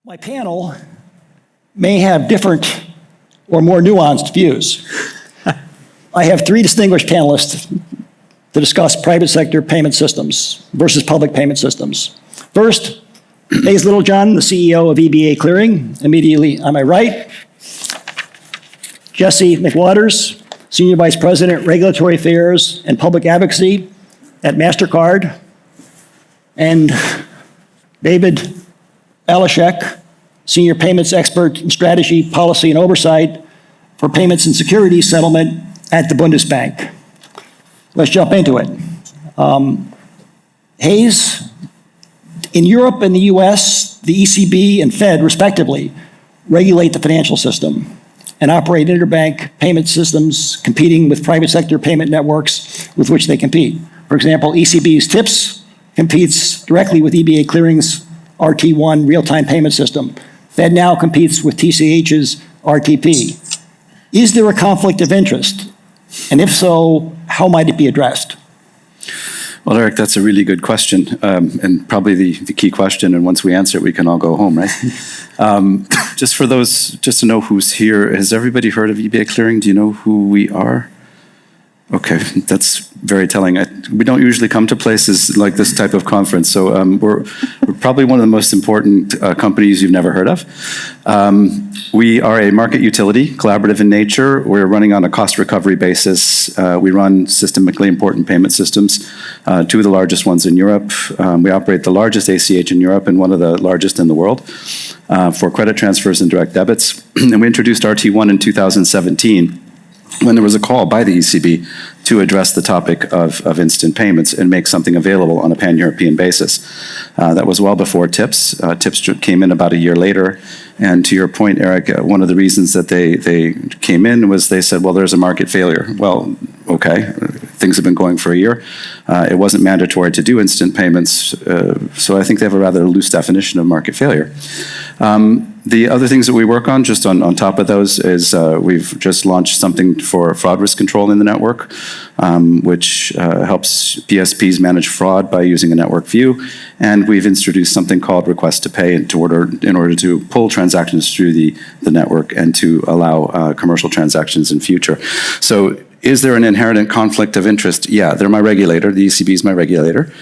My panel may have different or more nuanced views. I have three distinguished panelists to discuss private sector payment systems versus public payment systems. First, Hayes Littlejohn, the CEO of EBA Clearing, immediately on my right. Jesse McWaters, Senior Vice President, Regulatory Affairs and Public Advocacy at Mastercard. And David Ballaschk, Senior Payments Expert in Strategy, Policy, and Oversight for Payments and Securities Settlement at the Bundesbank. Let's jump into it. Hayes, in Europe and the US, the ECB and Fed, respectively, regulate the financial system and operate interbank payment systems competing with private sector payment networks with which they compete. For example, ECB's TIPS competes directly with EBA Clearing's RT1 real-time payment system. Fed now competes with TCH's RTP. Is there a conflict of interest? And if so, how might it be addressed? Well, Eric, that's a really good question, and probably the key question, and once we answer it, we can all go home, right? Just for those, just to know who's here, has everybody heard of eBay Clearing? Do you know who we are? Okay, that's very telling. We don't usually come to places like this type of conference, so we're probably one of the most important companies you've never heard of. We are a market utility, collaborative in nature. We're running on a cost recovery basis. We run systemically important payment systems, two of the largest ones in Europe. We operate the largest ACH in Europe and one of the largest in the world for credit transfers and direct debits. And we introduced RT1 in 2017. When there was a call by the ECB to address the topic of instant payments and make something available on a pan-European basis. That was well before TIPS. TIPS came in about a year later. And to your point, Eric, one of the reasons that they came in was they said, well, there's a market failure. Well, okay, things have been going for a year. It wasn't mandatory to do instant payments, so I think they have a rather loose definition of market failure. The other things that we work on, just on top of those, is we've just launched something for fraud risk control in the network, which helps PSPs manage fraud by using a network view. And we've introduced something called request to pay in order to pull transactions through the network and to allow commercial transactions in future. So is there an inherent conflict of interest? Yeah, they're my regulator. The ECB is my regulator.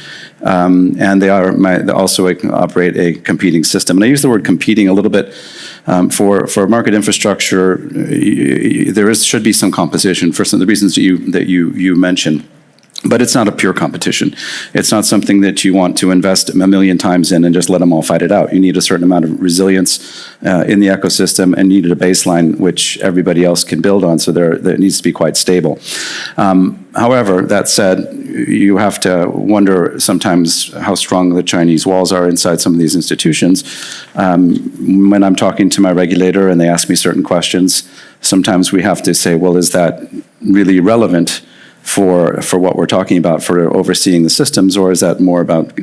And they also operate a competing system. And I use the word competing a little bit for market infrastructure. Should be some competition for some of the reasons that you mentioned. But it's not a pure competition. It's not something that you want to invest a million times in and just let them all fight it out. You need a certain amount of resilience in the ecosystem and needed a baseline which everybody else can build on, so it needs to be quite stable. However, that said, you have to wonder sometimes how strong the Chinese walls are inside some of these institutions. When I'm talking to my regulator and they ask me certain questions, sometimes we have to say, well, is that really relevant for what we're talking about for overseeing the systems, or is that more about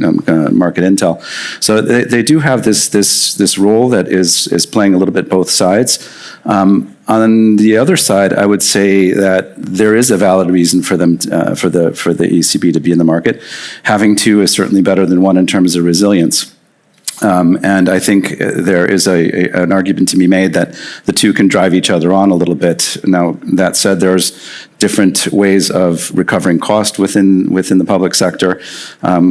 market intel? So they do have this role that is playing a little bit both sides. On the other side, I would say that there is a valid reason for them for the ECB to be in the market. Having two is certainly better than one in terms of resilience. And I think there is an argument to be made that the two can drive each other on a little bit. Now, that said, there's different ways of recovering cost within the public sector,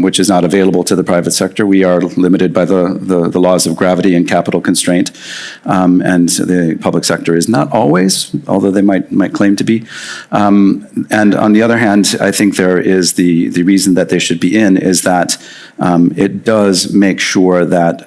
which is not available to the private sector. We are limited by the laws of gravity and capital constraint, and the public sector is not always, although they might claim to be. And on the other hand, I think there is the reason that they should be in is that it does make sure that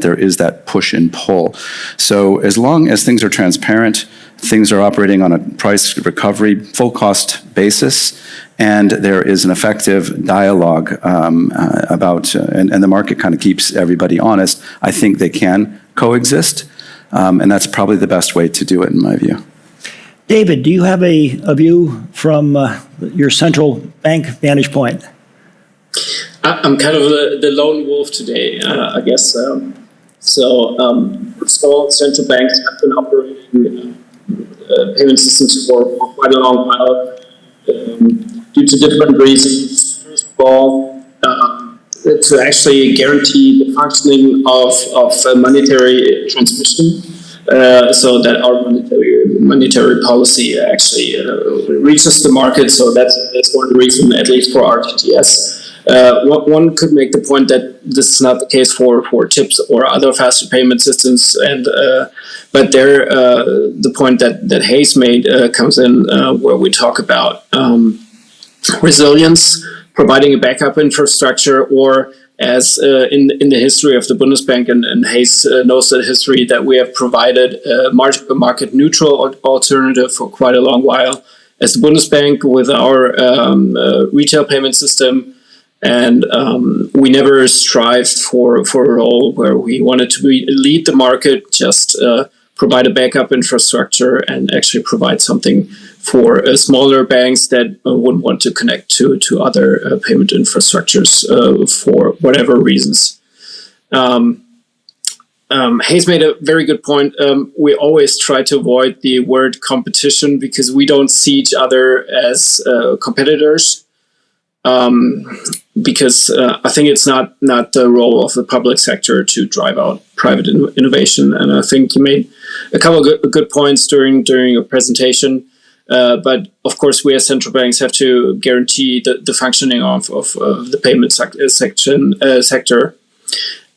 there is that push and pull. So as long as things are transparent, things are operating on a price recovery, full cost basis, and there is an effective dialogue about, and the market kind of keeps everybody honest, I think they can coexist, and that's probably the best way to do it in my view. David, do you have a view from your central bank vantage point? I'm kind of the lone wolf today, I guess. Small central banks have been operating payment systems for quite a long while due to different reasons. First of all, to actually guarantee the functioning of monetary transmission, so that our monetary policy actually reaches the market. So that's one reason, at least for RTGS. One could make the point that this is not the case for chips or other faster payment systems, and but there the point that Hayes made comes in, where we talk about resilience, providing a backup infrastructure, or as in the history of the Bundesbank, and Hayes knows the history, that we have provided a market neutral alternative for quite a long while as the Bundesbank with our retail payment system. And we never strived for a role where we wanted to lead the market, just provide a backup infrastructure and actually provide something for smaller banks that wouldn't want to connect to other payment infrastructures for whatever reasons. Hayes made a very good point. We always try to avoid the word competition because we don't see each other as competitors. Because I think it's not the role of the public sector to drive out private innovation. And I think you made a couple of good points during your presentation. But of course, we as central banks have to guarantee the functioning of the payment sector.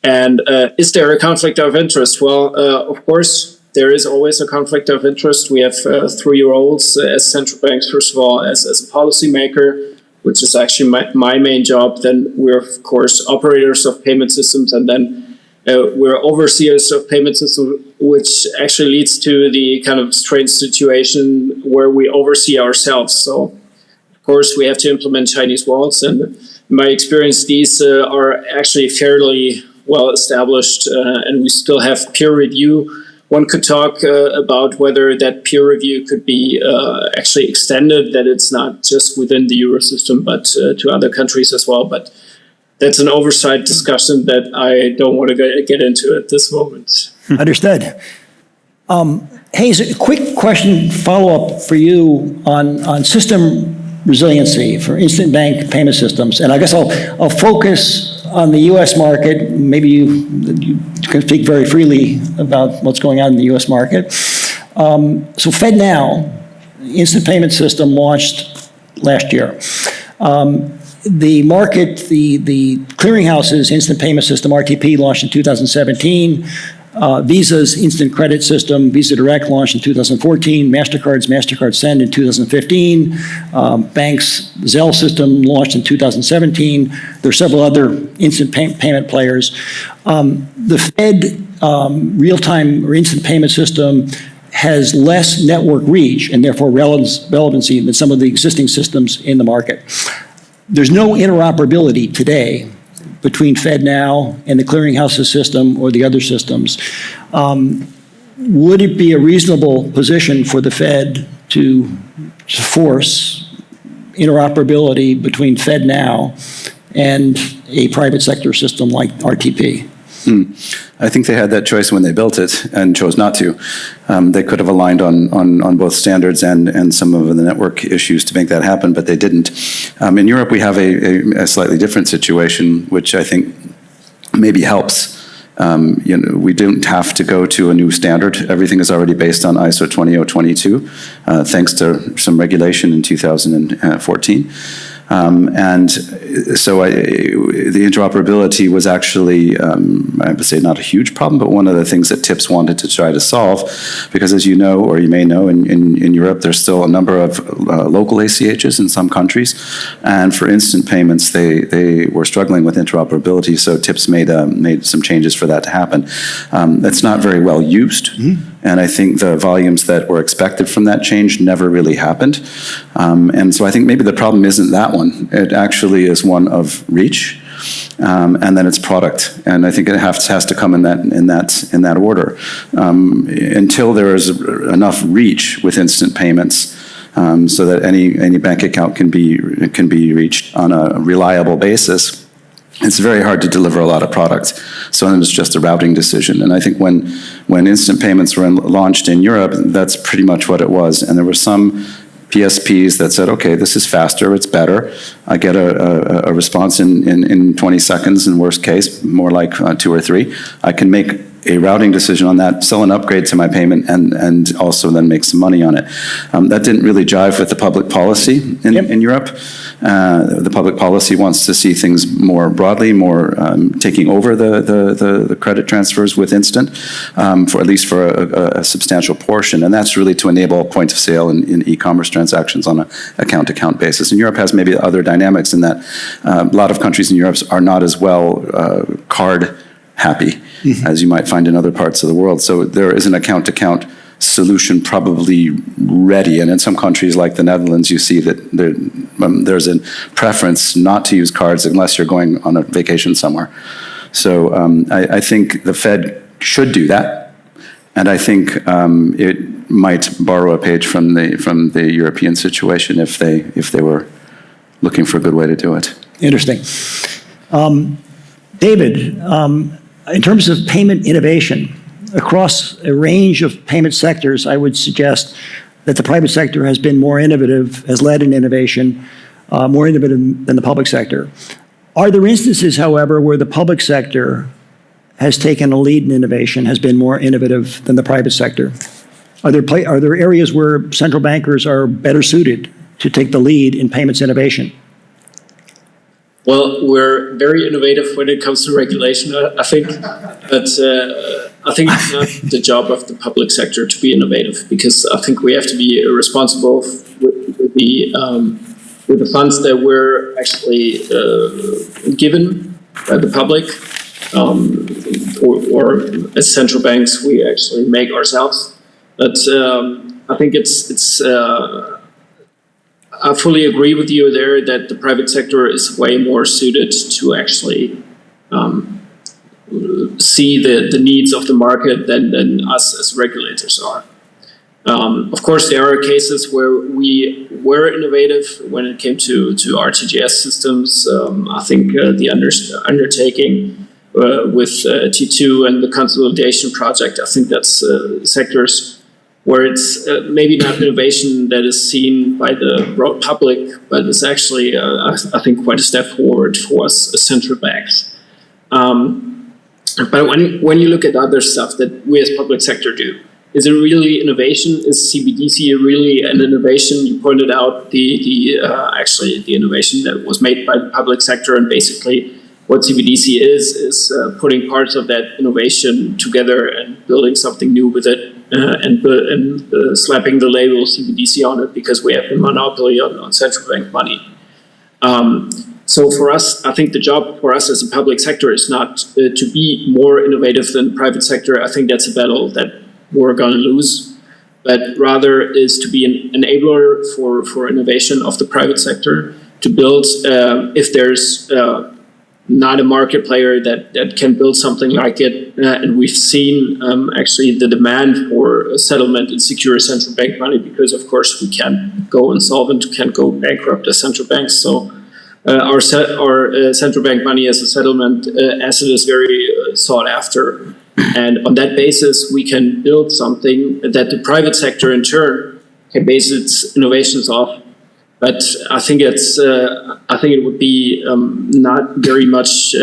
And is there a conflict of interest? Well, of course, there is always a conflict of interest. We have 3 roles as central banks. First of all, as a policymaker, which is actually my main job. Then we're, of course, operators of payment systems, and then we're overseers of payment systems, which actually leads to the kind of strange situation where we oversee ourselves. So, of course, we have to implement Chinese walls, and in my experience, these are actually fairly well established, and we still have peer review. One could talk about whether that peer review could be actually extended, that it's not just within the Eurosystem, but to other countries as well. But that's an oversight discussion that I don't want to get into at this moment. Understood. Hayes, a quick question, follow-up for you on system resiliency for instant bank payment systems. And I guess I'll focus on the U.S. market. Maybe you can speak very freely about what's going on in the U.S. market. So FedNow, instant payment system, launched last year. The market, the clearinghouse's instant payment system, RTP, launched in 2017. Visa's instant credit system, Visa Direct, launched in 2014. Mastercard's Mastercard Send in 2015. Bank's Zelle system launched in 2017. There are several other instant payment players. The Fed real-time or instant payment system has less network reach and therefore relevancy than some of the existing systems in the market. There's no interoperability today between FedNow and the clearinghouse's system or the other systems. Would it be a reasonable position for the Fed to force interoperability between FedNow and a private sector system like RTP? I think they had that choice when they built it and chose not to. They could have aligned on both standards and some of the network issues to make that happen, but they didn't. In Europe, we have a slightly different situation, which I think maybe helps. We didn't have to go to a new standard. Everything is already based on ISO 20022, thanks to some regulation in 2014. And so the interoperability was actually, I would say, not a huge problem, but one of the things that TIPS wanted to try to solve, because as you know, or you may know, in Europe, there's still a number of local ACHs in some countries, and for instant payments, they were struggling with interoperability, so TIPS made some changes for that to happen. That's not very well used. And I think the volumes that were expected from that change never really happened. And so I think maybe the problem isn't that one. It actually is one of reach, and then it's product. And I think it has to come in that order. Until there is enough reach with instant payments, so that any bank account can be reached on a reliable basis, it's very hard to deliver a lot of products. So then it's just a routing decision. And I think when instant payments were launched in Europe, that's pretty much what it was. And there were some PSPs that said, okay, this is faster, it's better. I get a response in 20 seconds, in worst case, more like 2 or 3. I can make a routing decision on that, sell an upgrade to my payment, and also then make some money on it. That didn't really jive with the public policy in Europe. The public policy wants to see things more broadly, more taking over the credit transfers with instant, for at least for a substantial portion, and that's really to enable point of sale in e-commerce transactions on an account-to-account basis. And Europe has maybe other dynamics in that a lot of countries in Europe are not as well card happy as you might find in other parts of the world. So there is an account-to-account solution probably ready. And in some countries like the Netherlands, you see that there's a preference not to use cards unless you're going on a vacation somewhere. So I think the Fed should do that. And I think it might borrow a page from the European situation if they were looking for a good way to do it. Interesting. David, in terms of payment innovation, across a range of payment sectors, I would suggest that the private sector has been more innovative, has led in innovation, more innovative than the public sector. Are there instances, however, where the public sector has taken a lead in innovation, has been more innovative than the private sector? Are there areas where central bankers are better suited to take the lead in payments innovation? Well, we're very innovative when it comes to regulation, I think, but I think it's not the job of the public sector to be innovative, because I think we have to be responsible with the funds that we're actually given by the public, or as central banks we actually make ourselves. But I think it's I fully agree with you there that the private sector is way more suited to actually see the needs of the market than us as regulators are. Of course, there are cases where we were innovative when it came to RTGS systems. I think the undertaking with T2 and the consolidation project, I think that's sectors where it's maybe not innovation that is seen by the broad public, but it's actually, I think, quite a step forward for us as central banks. But when you look at other stuff that we as public sector do, is it really innovation? Is CBDC really an innovation? You pointed out actually the innovation that was made by the public sector, and basically what CBDC is putting parts of that innovation together and building something new with it, and slapping the label CBDC on it because we have a monopoly on central bank money. So for us, I think the job for us as a public sector is not to be more innovative than the private sector. I think that's a battle that we're going to lose, but rather is to be an enabler for innovation of the private sector, to build, if there's not a market player that can build something like it. And we've seen actually the demand for a settlement and secure central bank money, because of course we can't go insolvent, can't go bankrupt as central banks. So our central bank money as a settlement asset is very sought after. And on that basis, we can build something that the private sector in turn can base its innovations off. But I think it would be not very much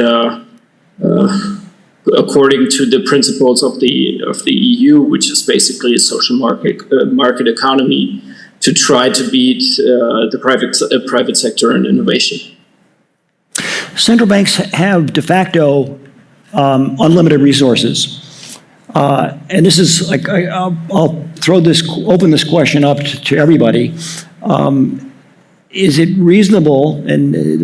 according to the principles of the EU, which is basically a social market economy, to try to beat the private sector in innovation. Central banks have de facto unlimited resources, and this is like I'll open this question up to everybody. Is it reasonable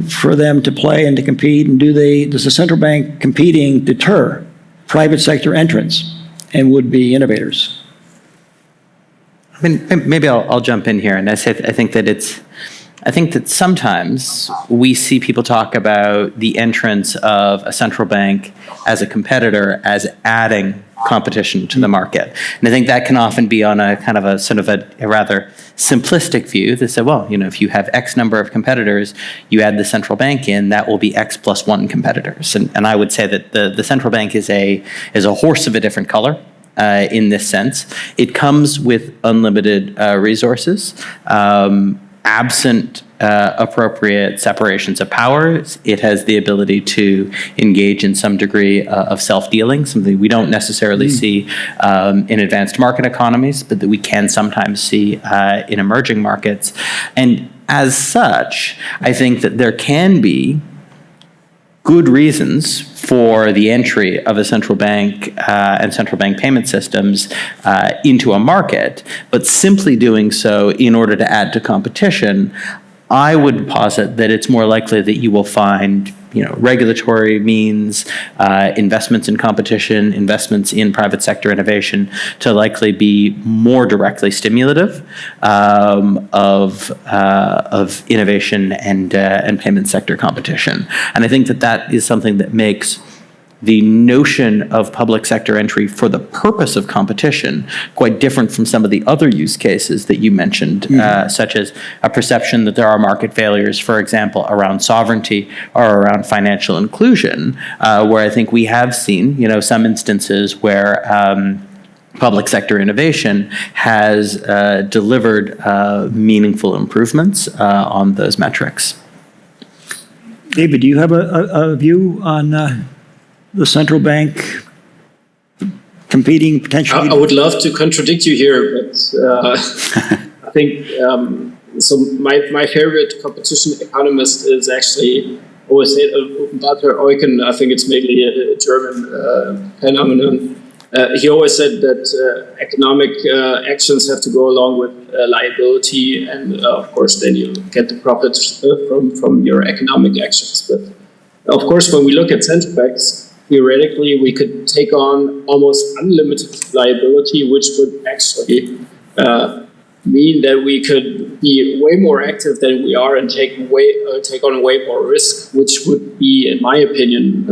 for them to play and to compete? And does the central bank competing deter private sector entrants and would-be innovators? I mean, maybe I'll jump in here, and I think that sometimes we see people talk about the entrance of a central bank as a competitor as adding competition to the market. And I think that can often be on a kind of a sort of a rather simplistic view that said, well, if you have X number of competitors, you add the central bank in, that will be X plus 1 competitors. And I would say that the central bank is a horse of a different color in this sense. It comes with unlimited resources. Absent appropriate separations of powers, it has the ability to engage in some degree of self-dealing, something we don't necessarily see in advanced market economies, but that we can sometimes see in emerging markets. And as such, I think that there can be good reasons for the entry of a central bank and central bank payment systems into a market, but simply doing so in order to add to competition, I would posit that it's more likely that you will find, regulatory means, investments in competition, investments in private sector innovation to likely be more directly stimulative of innovation and payment sector competition. And I think that is something that makes the notion of public sector entry for the purpose of competition quite different from some of the other use cases that you mentioned, such as a perception that there are market failures, for example, around sovereignty or around financial inclusion, where I think we have seen, some instances where public sector innovation has delivered meaningful improvements on those metrics. David, do you have a view on the central bank competing potentially? I would love to contradict you here, but I think so. My favorite competition economist is actually always said Walter Eucken. I think it's mainly a German phenomenon. He always said that economic actions have to go along with liability, and of course, then you get the profits from your economic actions. But of course, when we look at central banks, theoretically, we could take on almost unlimited liability, which would actually mean that we could be way more active than we are and take on way more risk, which would be, in my opinion,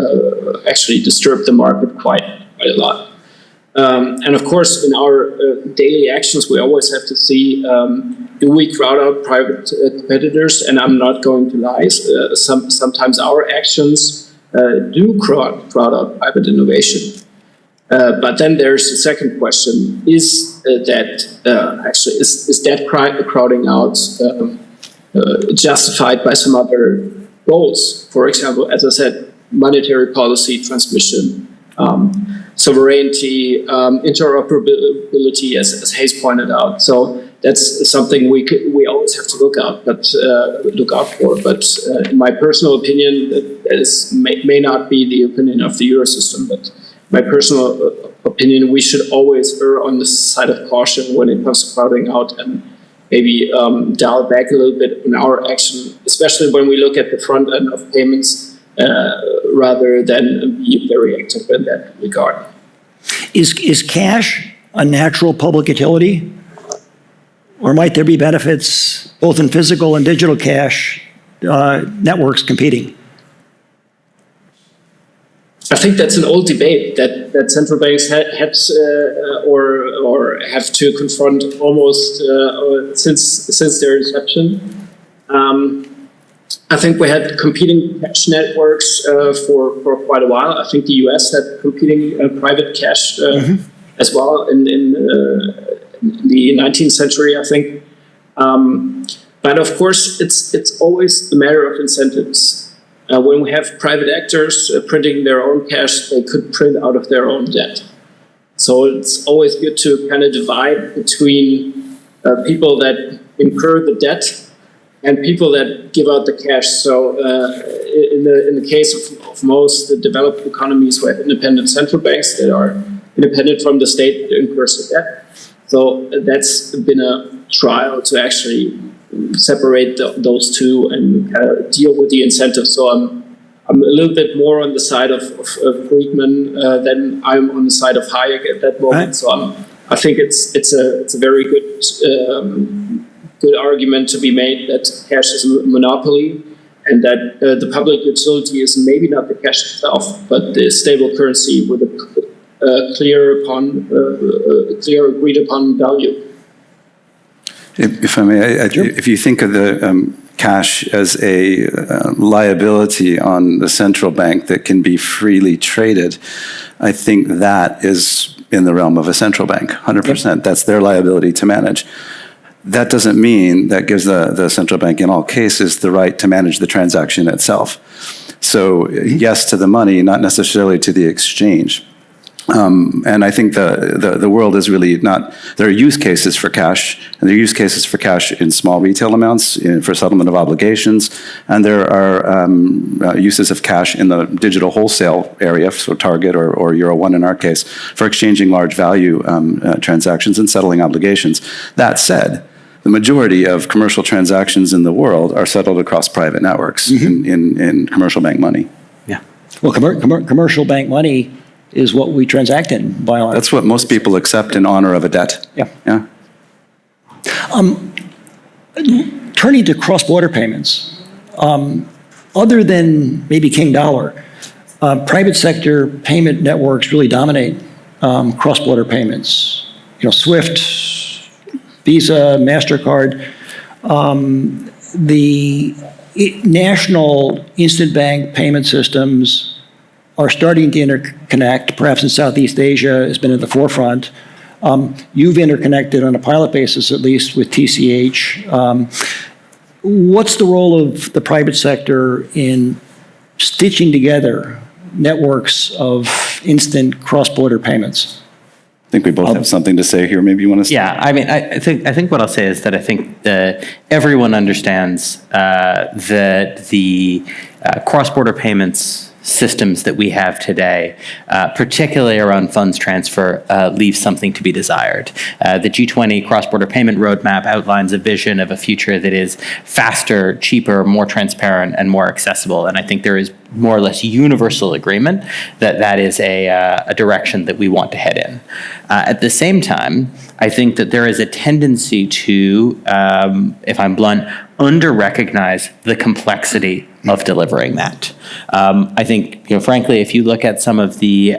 actually disturb the market quite a lot. And of course, in our daily actions, we always have to see, do we crowd out private competitors? And I'm not going to lie, sometimes our actions do crowd out private innovation. But then there's the second question: is that crowding out justified by some other goals? For example, as I said, monetary policy transmission, sovereignty, interoperability, as Hayes pointed out. So that's something we always have to look out for. But in my personal opinion, that may not be the opinion of the Eurosystem. But my personal opinion, we should always err on the side of caution when it comes to crowding out, and maybe dial back a little bit in our action, especially when we look at the front end of payments, rather than be very active in that regard. Is cash a natural public utility? Or might there be benefits both in physical and digital cash networks competing? I think that's an old debate that central banks had or have to confront almost since their inception. I think we had competing cash networks for quite a while. I think the US had competing private cash as well in the 19th century, I think. But of course, it's always a matter of incentives. When we have private actors printing their own cash, they could print out of their own debt. So it's always good to kind of divide between people that incur the debt and people that give out the cash. So in the case of most developed economies, we have independent central banks that are independent from the state that incurs the debt. So that's been a trial to actually separate those two and deal with the incentives. So I'm a little bit more on the side of Friedman than I'm on the side of Hayek at that moment. Right. So I think it's a very good argument to be made that cash is a monopoly, and that the public utility is maybe not the cash itself, but the stable currency with a clear agreed upon value. If I may, if you think of the cash as a liability on the central bank that can be freely traded, I think that is in the realm of a central bank, 100%. That's their liability to manage. That doesn't mean that gives the central bank in all cases the right to manage the transaction itself. So yes to the money, not necessarily to the exchange. And I think the world is really not, there are use cases for cash, and there are use cases for cash in small retail amounts for settlement of obligations, and there are uses of cash in the digital wholesale area, so Target or Euro 1 in our case, for exchanging large value transactions and settling obligations. That said, the majority of commercial transactions in the world are settled across private networks in commercial bank money. Yeah. Well, commercial bank money is what we transact in, by and large. That's what most people accept in honor of a debt. Yeah. Yeah. Turning to cross-border payments, other than maybe King Dollar, private sector payment networks really dominate cross-border payments. You know, SWIFT, Visa, Mastercard. The national instant bank payment systems are starting to interconnect, perhaps in Southeast Asia has been at the forefront. You've interconnected on a pilot basis, at least, with TCH. What's the role of the private sector in stitching together networks of instant cross-border payments? I think we both have something to say here. Maybe you want to start? Yeah, I mean, I think what I'll say is that I think everyone understands that the cross-border payments systems that we have today, particularly around funds transfer, leave something to be desired. The G20 cross-border payment roadmap outlines a vision of a future that is faster, cheaper, more transparent, and more accessible. And I think there is more or less universal agreement that that is a direction that we want to head in. At the same time, I think that there is a tendency to, if I'm blunt, under-recognize the complexity of delivering that. I think, frankly, if you look at some of the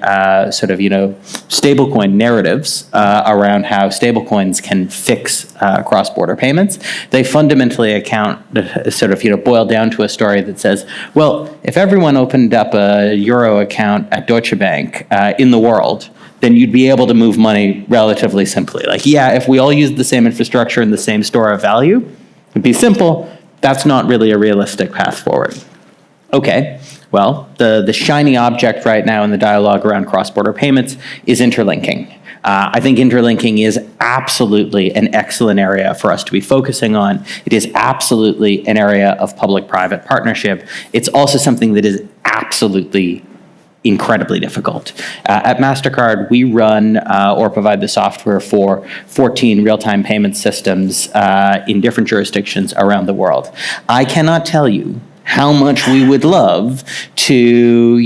stablecoin narratives around how stablecoins can fix cross-border payments, they fundamentally boil down to a story that says, well, if everyone opened up a euro account at Deutsche Bank in the world, then you'd be able to move money relatively simply. Like, yeah, if we all used the same infrastructure and the same store of value, it'd be simple. That's not really a realistic path forward. Okay, well, the shiny object right now in the dialogue around cross-border payments is interlinking. I think interlinking is absolutely an excellent area for us to be focusing on. It is absolutely an area of public-private partnership. It's also something that is absolutely incredibly difficult. At Mastercard, we run or provide the software for 14 real-time payment systems in different jurisdictions around the world. I cannot tell you how much we would love to,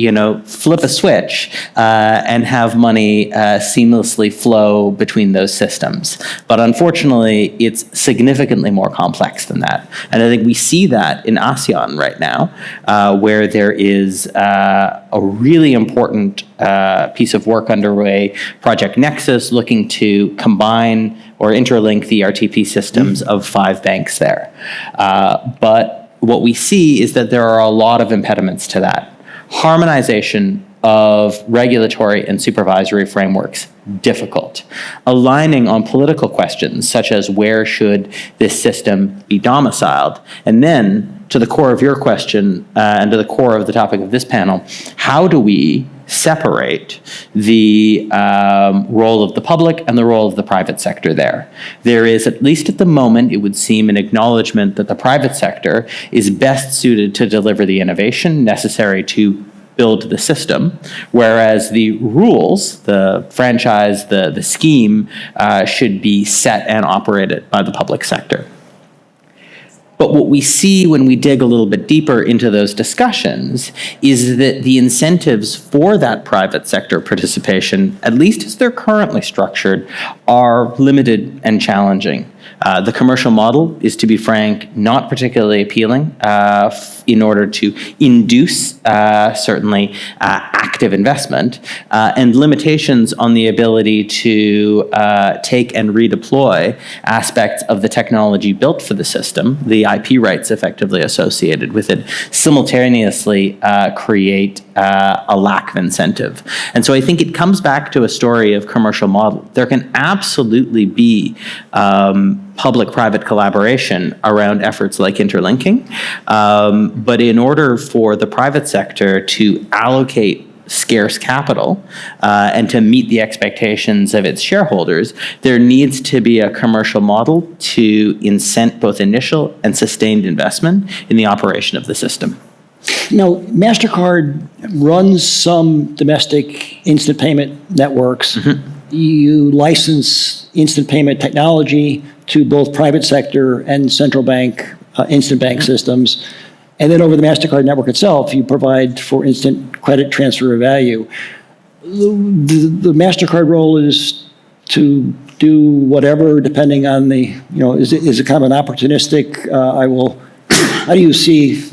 flip a switch and have money seamlessly flow between those systems. But unfortunately, it's significantly more complex than that. And I think we see that in ASEAN right now, where there is a really important piece of work underway, Project Nexus, looking to combine or interlink the RTP systems of 5 banks there. But what we see is that there are a lot of impediments to that. Harmonization of regulatory and supervisory frameworks, difficult. Aligning on political questions, such as where should this system be domiciled? And then, to the core of your question, and to the core of the topic of this panel, how do we separate the role of the public and the role of the private sector there? There is, at least at the moment, it would seem, an acknowledgement that the private sector is best suited to deliver the innovation necessary to build the system, whereas the rules, the franchise, the scheme, should be set and operated by the public sector. But what we see when we dig a little bit deeper into those discussions is that the incentives for that private sector participation, at least as they're currently structured, are limited and challenging. The commercial model is, to be frank, not particularly appealing in order to induce certainly active investment, and limitations on the ability to take and redeploy aspects of the technology built for the system, the IP rights effectively associated with it, simultaneously create a lack of incentive. And so I think it comes back to a story of commercial model. There can absolutely be public-private collaboration around efforts like interlinking, but in order for the private sector to allocate scarce capital and to meet the expectations of its shareholders, there needs to be a commercial model to incent both initial and sustained investment in the operation of the system. Now, Mastercard runs some domestic instant payment networks. You license instant payment technology to both private sector and central bank instant bank systems. And then over the Mastercard network itself, you provide for instant credit transfer of value. The Mastercard role is to do whatever, depending on the, is it kind of an opportunistic, how do you see?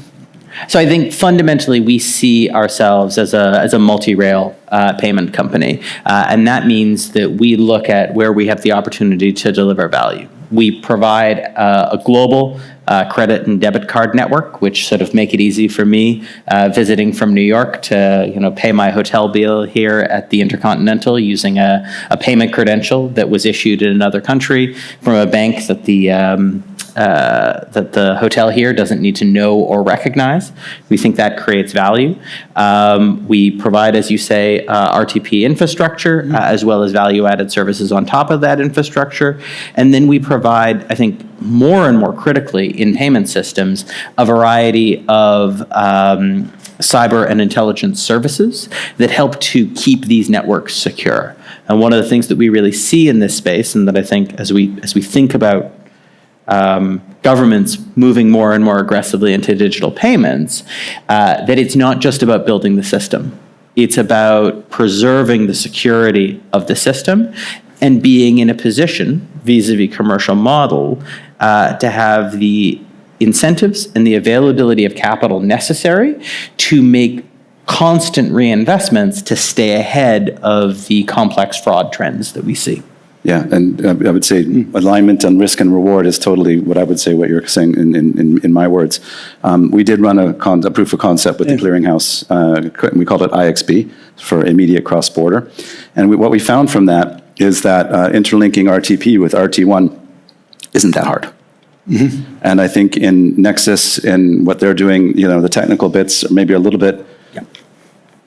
So I think fundamentally we see ourselves as a multi-rail payment company, and that means that we look at where we have the opportunity to deliver value. We provide a global credit and debit card network, which sort of make it easy for me visiting from New York to pay my hotel bill here at the Intercontinental using a payment credential that was issued in another country from a bank that the hotel here doesn't need to know or recognize. We think that creates value. We provide, as you say, RTP infrastructure, as well as value-added services on top of that infrastructure. And then we provide, I think, more and more critically in payment systems, a variety of cyber and intelligence services that help to keep these networks secure. And one of the things that we really see in this space, and that I think as we think about governments moving more and more aggressively into digital payments, that it's not just about building the system. It's about preserving the security of the system and being in a position, vis-a-vis commercial model, to have the incentives and the availability of capital necessary to make constant reinvestments to stay ahead of the complex fraud trends that we see. Yeah, and I would say alignment on risk and reward is totally what I would say what you're saying in my words. We did run a proof of concept with the clearinghouse, and we called it IXB for immediate cross-border. And what we found from that is that interlinking RTP with RT1 isn't that hard. And I think in Nexus and what they're doing, the technical bits are maybe a little bit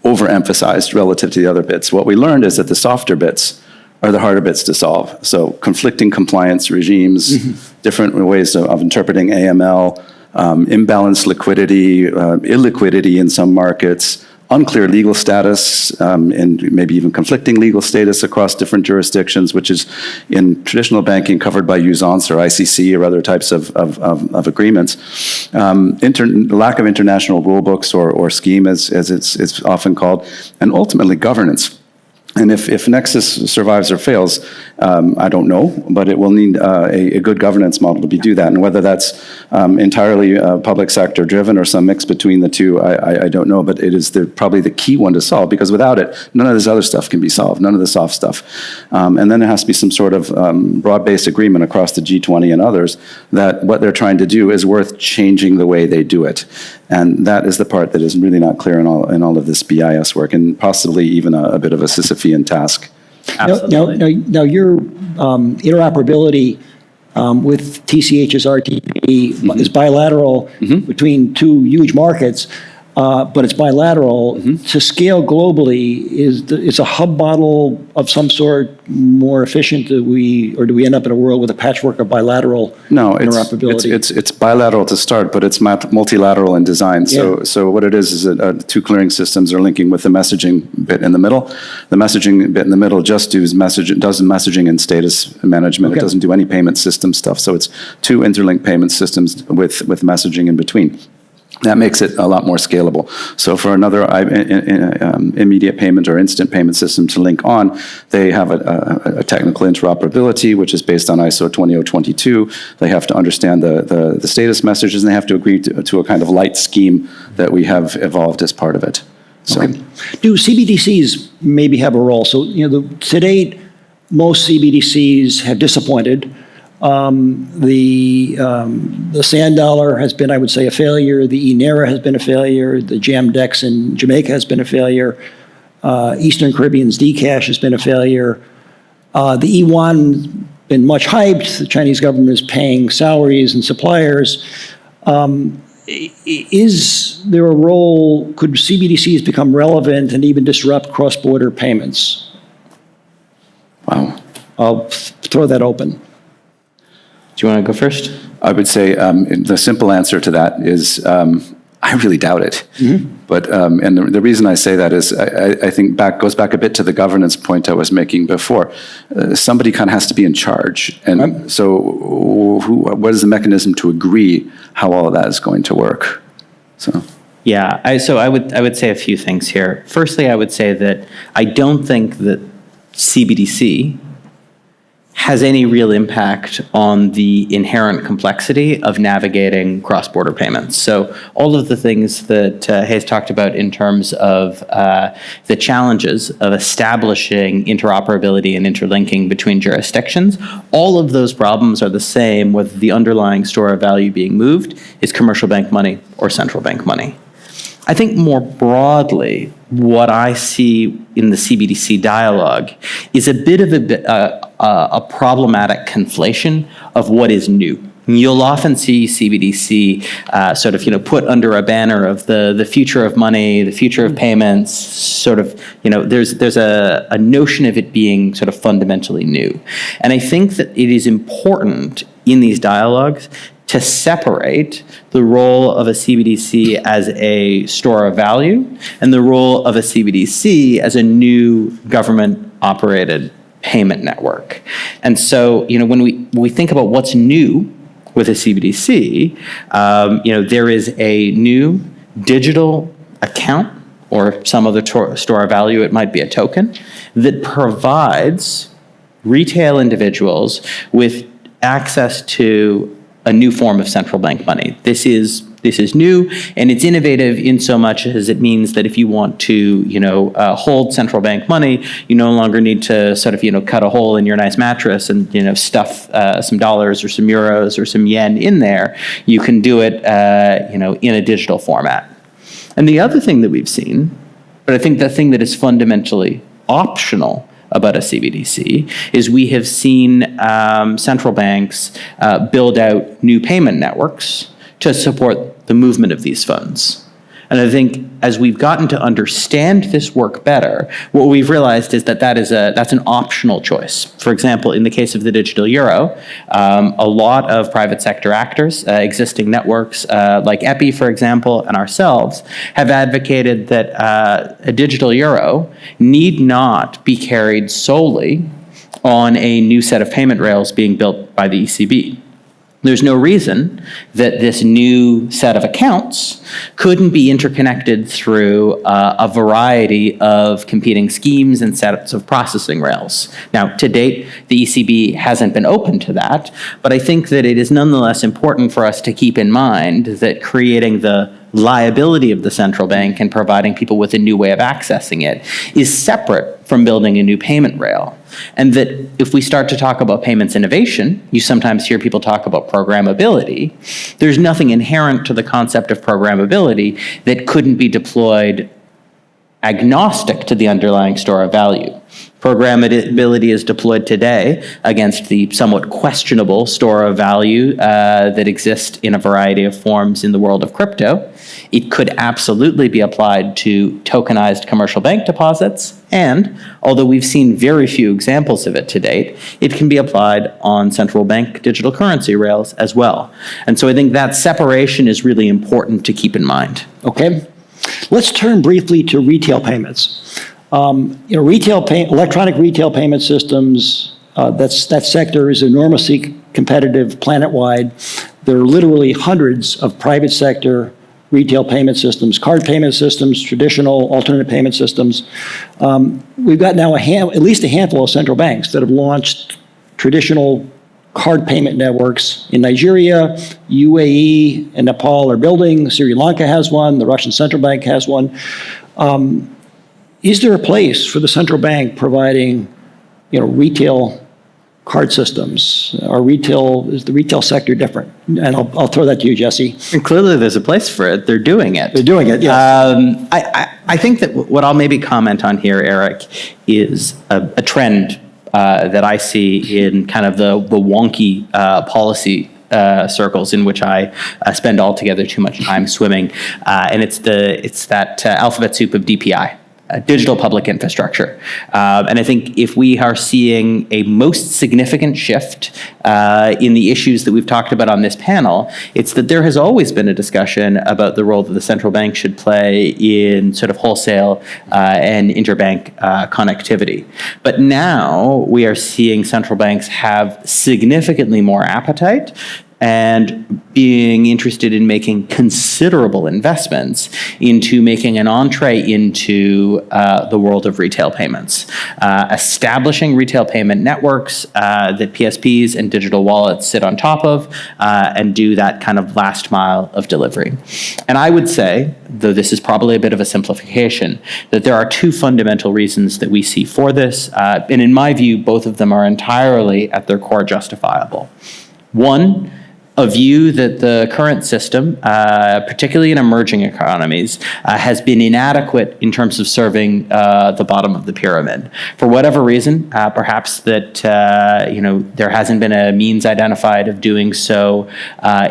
overemphasized relative to the other bits. What we learned is that the softer bits are the harder bits to solve. So conflicting compliance regimes, different ways of interpreting AML, imbalanced liquidity, illiquidity in some markets, unclear legal status, and maybe even conflicting legal status across different jurisdictions, which is in traditional banking covered by usance or ICC or other types of agreements. Lack of international rule books or scheme, as it's often called, and ultimately governance. And if Nexus survives or fails, I don't know, but it will need a good governance model to do that. And whether that's entirely public sector driven or some mix between the two, I don't know. But it is probably the key one to solve, because without it, none of this other stuff can be solved, none of the soft stuff. And then there has to be some sort of broad-based agreement across the G20 and others that what they're trying to do is worth changing the way they do it. And that is the part that is really not clear in all of this BIS work, and possibly even a bit of a Sisyphean task. Absolutely. Now your interoperability with TCH's RTP is bilateral between two huge markets, but it's bilateral. To scale globally, is a hub model of some sort more efficient? Do we end up in a world with a patchwork of bilateral interoperability? It's bilateral to start, but it's multilateral in design. So what it is that two clearing systems are linking with the messaging bit in the middle. The messaging bit in the middle just does messaging and status management. It doesn't do any payment system stuff. So it's two interlinked payment systems with messaging in between. That makes it a lot more scalable. So for another immediate payment or instant payment system to link on, they have a technical interoperability, which is based on ISO 20022. They have to understand the status messages, and they have to agree to a kind of light scheme that we have evolved as part of it. So, Do CBDCs maybe have a role? So, to date, most CBDCs have disappointed. The sand dollar has been, I would say, a failure. The E-Naira has been a failure. The Jamdex in Jamaica has been a failure. Eastern Caribbean's Dcash has been a failure. The E-Yuan's been much hyped. The Chinese government is paying salaries and suppliers. Is there a role, could CBDCs become relevant and even disrupt cross-border payments? Wow. I'll throw that open. Do you want to go first? I would say the simple answer to that is I really doubt it. But and the reason I say that is I think goes back a bit to the governance point I was making before. Somebody kind of has to be in charge, and so what is the mechanism to agree how all of that is going to work? So. Yeah, I would say a few things here. Firstly, I would say that I don't think that CBDC has any real impact on the inherent complexity of navigating cross-border payments. So all of the things that Hayes talked about in terms of the challenges of establishing interoperability and interlinking between jurisdictions, all of those problems are the same whether the underlying store of value being moved is commercial bank money or central bank money. I think more broadly, what I see in the CBDC dialogue is a bit of a problematic conflation of what is new. You'll often see CBDC sort of, put under a banner of the future of money, the future of payments, sort of, there's a notion of it being sort of fundamentally new. And I think that it is important in these dialogues to separate the role of a CBDC as a store of value and the role of a CBDC as a new government-operated payment network. And so, when we think about what's new with a CBDC, there is a new digital account or some other store of value, it might be a token, that provides retail individuals with access to a new form of central bank money. This is new, and it's innovative in so much as it means that if you want to, hold central bank money, you no longer need to sort of, cut a hole in your nice mattress and, stuff some dollars or some euros or some yen in there. You can do it, in a digital format. And the other thing that we've seen, but I think the thing that is fundamentally optional about a CBDC is we have seen central banks build out new payment networks to support the movement of these funds. And I think as we've gotten to understand this work better, what we've realized is that's an optional choice. For example, in the case of the digital euro, a lot of private sector actors, existing networks like EPI, for example, and ourselves, have advocated that a digital euro need not be carried solely on a new set of payment rails being built by the ECB. There's no reason that this new set of accounts couldn't be interconnected through a variety of competing schemes and sets of processing rails. Now, to date, the ECB hasn't been open to that, but I think that it is nonetheless important for us to keep in mind that creating the liability of the central bank and providing people with a new way of accessing it is separate from building a new payment rail. And that if we start to talk about payments innovation, you sometimes hear people talk about programmability. There's nothing inherent to the concept of programmability that couldn't be deployed agnostic to the underlying store of value. Programmability is deployed today against the somewhat questionable store of value that exists in a variety of forms in the world of crypto. It could absolutely be applied to tokenized commercial bank deposits, and although we've seen very few examples of it to date, it can be applied on central bank digital currency rails as well. And so I think that separation is really important to keep in mind. Okay. Let's turn briefly to retail payments. Electronic retail payment systems, that sector is enormously competitive planet-wide. There are literally hundreds of private sector retail payment systems, card payment systems, traditional alternate payment systems. We've got now at least a handful of central banks that have launched traditional card payment networks in Nigeria, UAE, and Nepal are building. Sri Lanka has one. The Russian Central Bank has one. Is there a place for the central bank providing, retail card systems? Is the retail sector different? And I'll throw that to you, Jesse. And clearly there's a place for it. They're doing it. They're doing it, yes. I think that what I'll maybe comment on here, Eric, is a trend that I see in kind of the wonky policy circles in which I spend altogether too much time swimming, and it's that alphabet soup of DPI. Digital public infrastructure. And I think if we are seeing a most significant shift in the issues that we've talked about on this panel, it's that there has always been a discussion about the role that the central bank should play in sort of wholesale and interbank connectivity. But now we are seeing central banks have significantly more appetite and being interested in making considerable investments into making an entree into the world of retail payments, establishing retail payment networks that PSPs and digital wallets sit on top of and do that kind of last mile of delivery. And I would say, though this is probably a bit of a simplification, that there are two fundamental reasons that we see for this, and in my view, both of them are entirely at their core justifiable. One, a view that the current system, particularly in emerging economies, has been inadequate in terms of serving the bottom of the pyramid. For whatever reason, perhaps that there hasn't been a means identified of doing so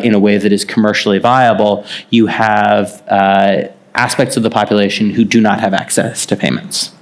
in a way that is commercially viable. You have aspects of the population who do not have access to payments.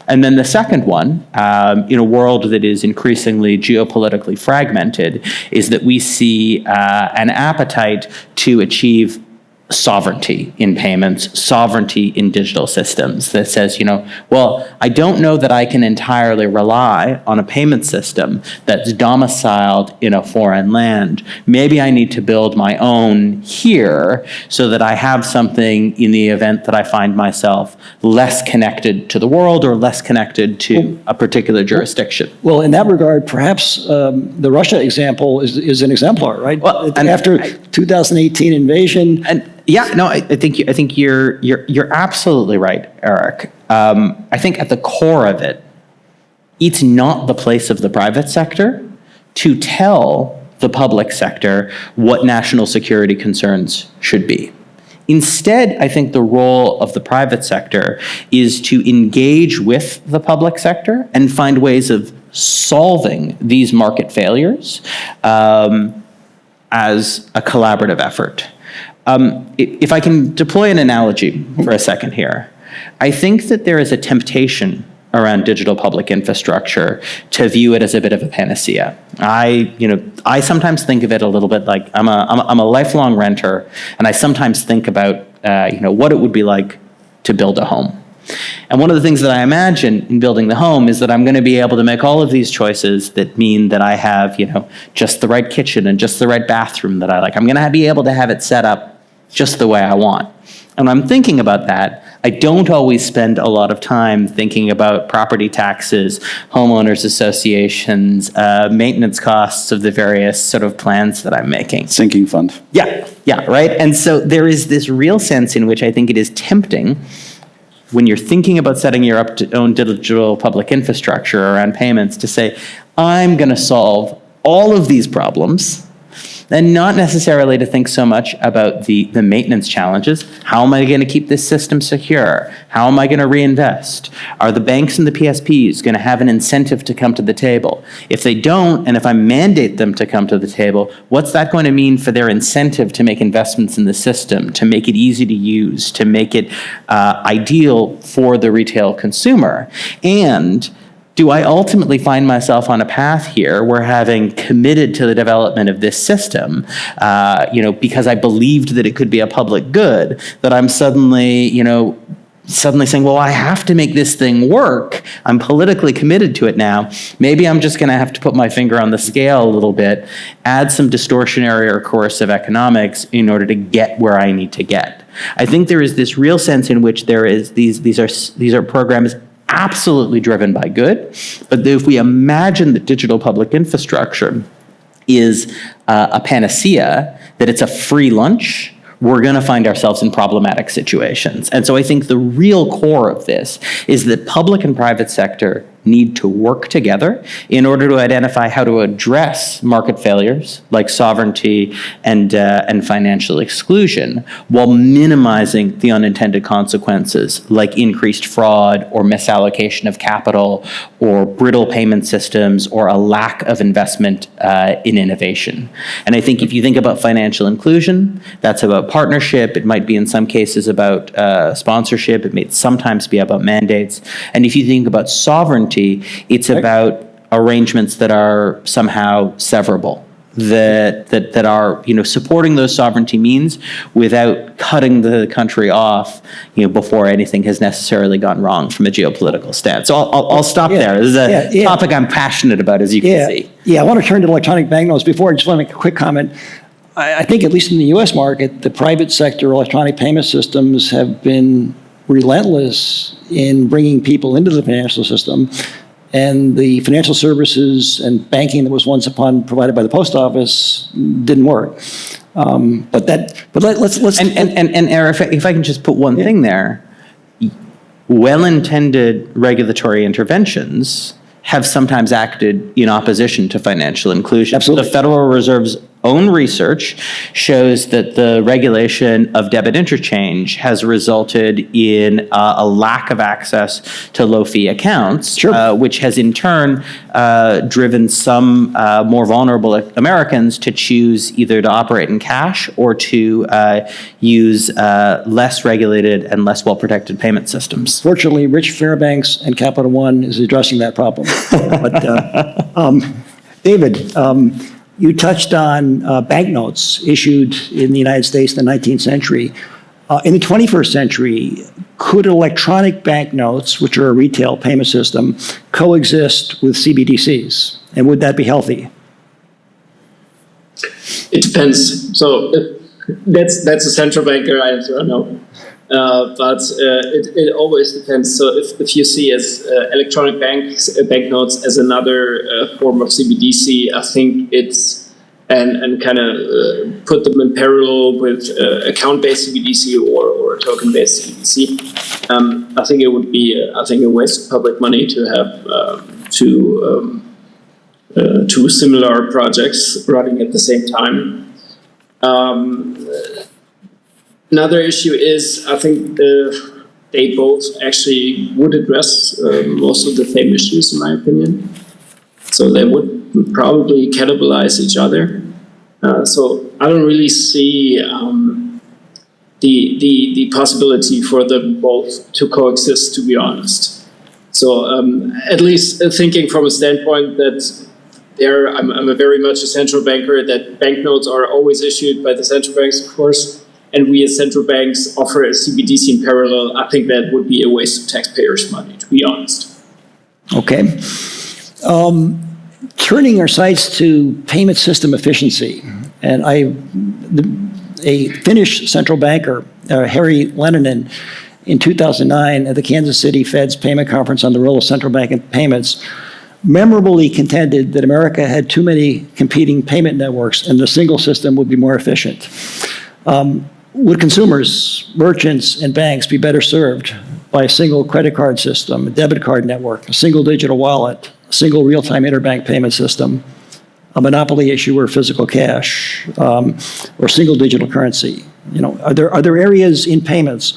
And then the second one, in a world that is increasingly geopolitically fragmented, is that we see an appetite to achieve sovereignty in payments, sovereignty in digital systems that says, well, I don't know that I can entirely rely on a payment system that's domiciled in a foreign land. Maybe I need to build my own here so that I have something in the event that I find myself less connected to the world or less connected to a particular jurisdiction. Well, in that regard, perhaps the Russia example is an exemplar, right? Well, after 2018 invasion. And yeah, no, I think you're absolutely right, Eric. I think at the core of it, it's not the place of the private sector to tell the public sector what national security concerns should be. Instead, I think the role of the private sector is to engage with the public sector and find ways of solving these market failures as a collaborative effort. If I can deploy an analogy for a second here, I think that there is a temptation around digital public infrastructure to view it as a bit of a panacea. I sometimes think of it a little bit like I'm a lifelong renter, and I sometimes think about what it would be like to build a home. And one of the things that I imagine in building the home is that I'm going to be able to make all of these choices that mean that I have, just the right kitchen and just the right bathroom that I like. I'm going to be able to have it set up just the way I want. And when I'm thinking about that, I don't always spend a lot of time thinking about property taxes, homeowners associations, maintenance costs of the various sort of plans that I'm making. Sinking fund. Yeah, right? And so there is this real sense in which I think it is tempting when you're thinking about setting your own digital public infrastructure around payments to say, I'm going to solve all of these problems, and not necessarily to think so much about the maintenance challenges. How am I going to keep this system secure? How am I going to reinvest? Are the banks and the PSPs going to have an incentive to come to the table? If they don't, and if I mandate them to come to the table, what's that going to mean for their incentive to make investments in the system, to make it easy to use, to make it ideal for the retail consumer? And do I ultimately find myself on a path here where, having committed to the development of this system, because I believed that it could be a public good, that I'm suddenly saying, well, I have to make this thing work. I'm politically committed to it now. Maybe I'm just going to have to put my finger on the scale a little bit, add some distortionary or coercive economics in order to get where I need to get. I think there is this real sense in which there is these are programs absolutely driven by good, but if we imagine that digital public infrastructure is a panacea, that it's a free lunch, we're going to find ourselves in problematic situations. And so I think the real core of this is that public and private sector need to work together in order to identify how to address market failures like sovereignty and financial exclusion, while minimizing the unintended consequences like increased fraud or misallocation of capital or brittle payment systems or a lack of investment in innovation. And I think if you think about financial inclusion, that's about partnership. It might be in some cases about sponsorship. It may sometimes be about mandates. And if you think about sovereignty, it's about arrangements that are somehow severable, that are, supporting those sovereignty means without cutting the country off, before anything has necessarily gone wrong from a geopolitical stance. So I'll stop there. This is a topic I'm passionate about, as you can see. Yeah, I want to turn to electronic banknotes. Before, I just want to make a quick comment. I think, at least in the U.S. market, the private sector electronic payment systems have been relentless in bringing people into the financial system, and the financial services and banking that was once upon provided by the post office didn't work. But let's And Eric, if I can just put one thing there, well-intended regulatory interventions have sometimes acted in opposition to financial inclusion. Absolutely. The Federal Reserve's own research shows that the regulation of debit interchange has resulted in a lack of access to low-fee accounts, which has in turn driven some more vulnerable Americans to choose either to operate in cash or to use less regulated and less well-protected payment systems. Fortunately, Rich Fairbanks and Capital One is addressing that problem. But David, you touched on banknotes issued in the United States in the 19th century. In the 21st century, could electronic banknotes, which are a retail payment system, coexist with CBDCs? And would that be healthy? It depends. So that's a central banker answer, no. But it always depends. So if you see as electronic banknotes as another form of CBDC, I think it's and kind of put them in parallel with account-based CBDC or token-based CBDC. I think it would be a waste of public money to have two similar projects running at the same time. Another issue is, I think they both actually would address most of the same issues, in my opinion. So they would probably cannibalize each other. So I don't really see the possibility for them both to coexist, to be honest. So at least thinking from a standpoint that I'm a very much a central banker, that banknotes are always issued by the central banks, of course. And we as central banks offer a CBDC in parallel, I think that would be a waste of taxpayers' money, to be honest. Okay. Turning our sights to payment system efficiency, and a Finnish central banker, Harry Lehtinen, in 2009 at the Kansas City Fed's payment conference on the role of central bank in payments, memorably contended that America had too many competing payment networks and the single system would be more efficient. Would consumers, merchants, and banks be better served by a single credit card system, a debit card network, a single digital wallet, a single real-time interbank payment system, a monopoly issuer physical cash, or single digital currency? Are there areas in payments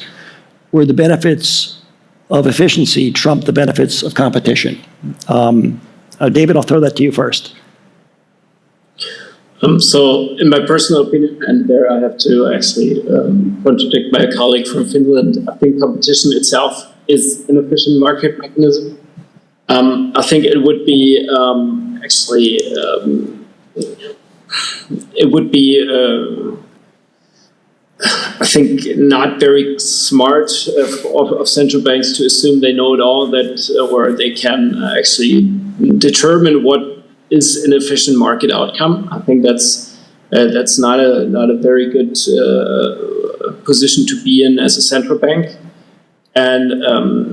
where the benefits of efficiency trump the benefits of competition? David, I'll throw that to you first. So in my personal opinion, and there I have to actually contradict my colleague from Finland, I think competition itself is an efficient market mechanism. I think it would be I think not very smart of central banks to assume they know it all, that or they can actually determine what is an efficient market outcome. I think that's not a very good position to be in as a central bank. And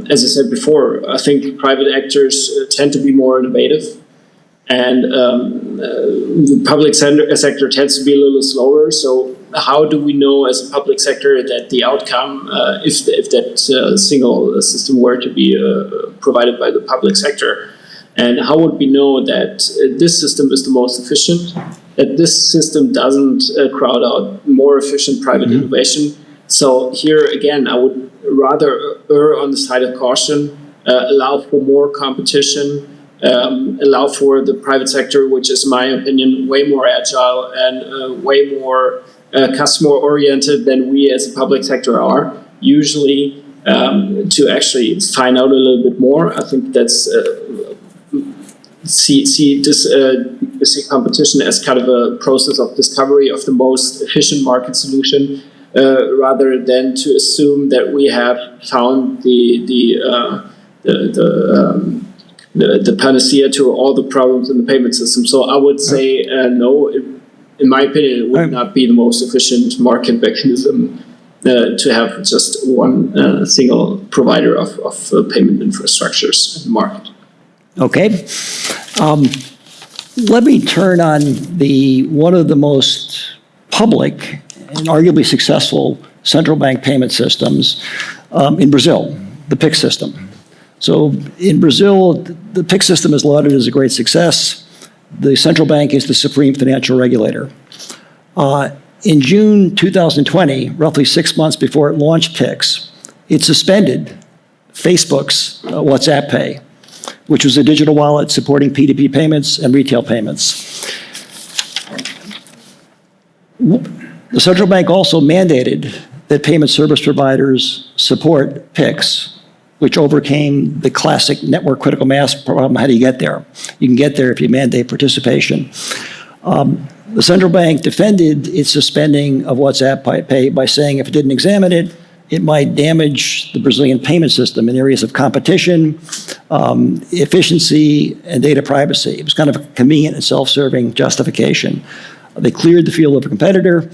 as I said before, I think private actors tend to be more innovative, and the public sector tends to be a little slower. So how do we know as a public sector that the outcome, if that single system were to be provided by the public sector, and how would we know that this system is the most efficient, that this system doesn't crowd out more efficient private innovation? So here again, I would rather err on the side of caution, allow for more competition, allow for the private sector, which is, in my opinion, way more agile and way more customer-oriented than we as a public sector are, usually, to actually find out a little bit more. I think that's see competition as kind of a process of discovery of the most efficient market solution, rather than to assume that we have found the panacea to all the problems in the payment system. So I would say no. In my opinion, it would not be the most efficient market mechanism to have just one single provider of payment infrastructures in the market. Okay. Let me turn on one of the most public and arguably successful central bank payment systems in Brazil, the PIX system. So in Brazil, the PIX system is lauded as a great success. The central bank is the supreme financial regulator. In June 2020, roughly 6 months before it launched PIX, it suspended Facebook's WhatsApp Pay, which was a digital wallet supporting P2P payments and retail payments. The central bank also mandated that payment service providers support PIX, which overcame the classic network critical mass problem. How do you get there? You can get there if you mandate participation. The central bank defended its suspending of WhatsApp Pay by saying if it didn't examine it, it might damage the Brazilian payment system in areas of competition, efficiency, and data privacy. It was kind of a convenient and self-serving justification. They cleared the field of a competitor.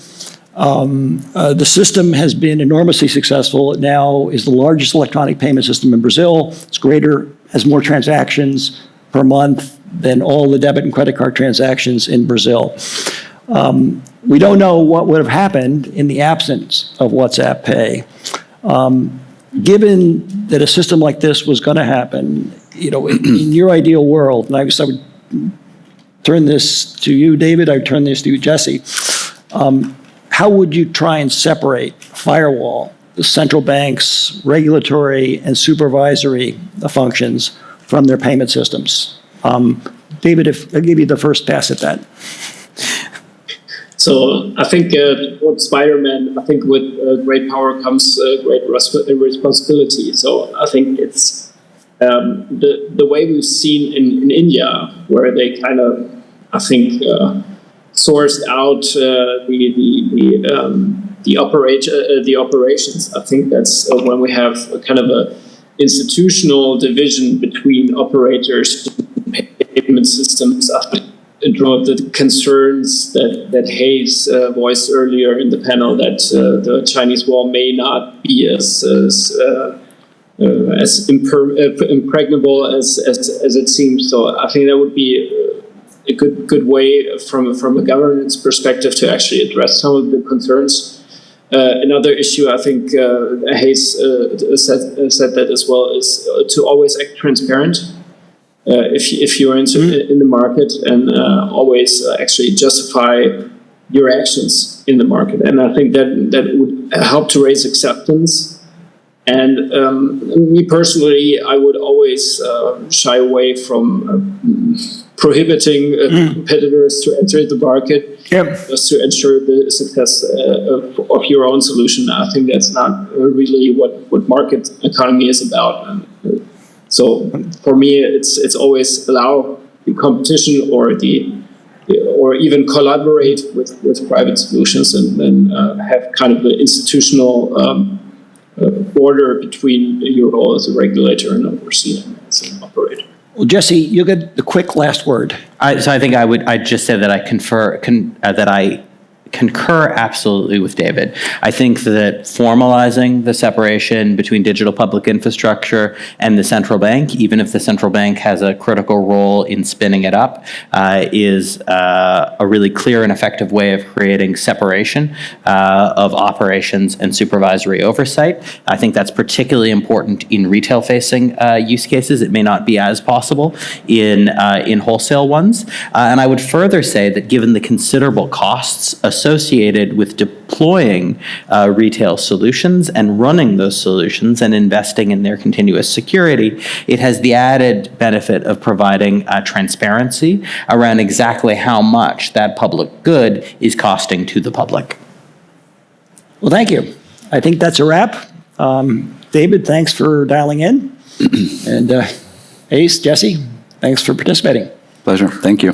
The system has been enormously successful. It now is the largest electronic payment system in Brazil. It's greater, has more transactions per month than all the debit and credit card transactions in Brazil. We don't know what would have happened in the absence of WhatsApp Pay. Given that a system like this was going to happen, in your ideal world, and I would turn this to you, David, I would turn this to you, Jesse, how would you try and separate firewall, the central bank's regulatory and supervisory functions from their payment systems? David, I'll give you the first pass at that. So I think with Spider-Man, I think with great power comes great responsibility. So I think it's the way we've seen in India, where they kind of, I think, sourced out the operations. I think that's when we have a kind of a institutional division between operators and payment systems. I draw the concerns that Hayes voiced earlier in the panel, that the Chinese wall may not be as impregnable as it seems. So I think that would be a good way from a governance perspective to actually address some of the concerns. Another issue, I think Hayes said that as well, is to always act transparent. If you're in the market, and always actually justify your actions in the market. And I think that would help to raise acceptance. And me personally, I would always shy away from prohibiting competitors to enter the market, just to ensure the success of your own solution. I think that's not really what market economy is about. So for me, it's always allow the competition or even collaborate with private solutions, and then have kind of the institutional border between your role as a regulator and overseeing as an operator. Well, Jesse, you get the quick last word. So I think I'd just say that I concur absolutely with David. I think that formalizing the separation between digital public infrastructure and the central bank, even if the central bank has a critical role in spinning it up, is a really clear and effective way of creating separation of operations and supervisory oversight. I think that's particularly important in retail-facing use cases. It may not be as possible in wholesale ones. And I would further say that given the considerable costs associated with deploying retail solutions and running those solutions and investing in their continuous security, it has the added benefit of providing transparency around exactly how much that public good is costing to the public. Well, thank you. I think that's a wrap. David, thanks for dialing in. And Ace, Jesse, thanks for participating. Pleasure. Thank you.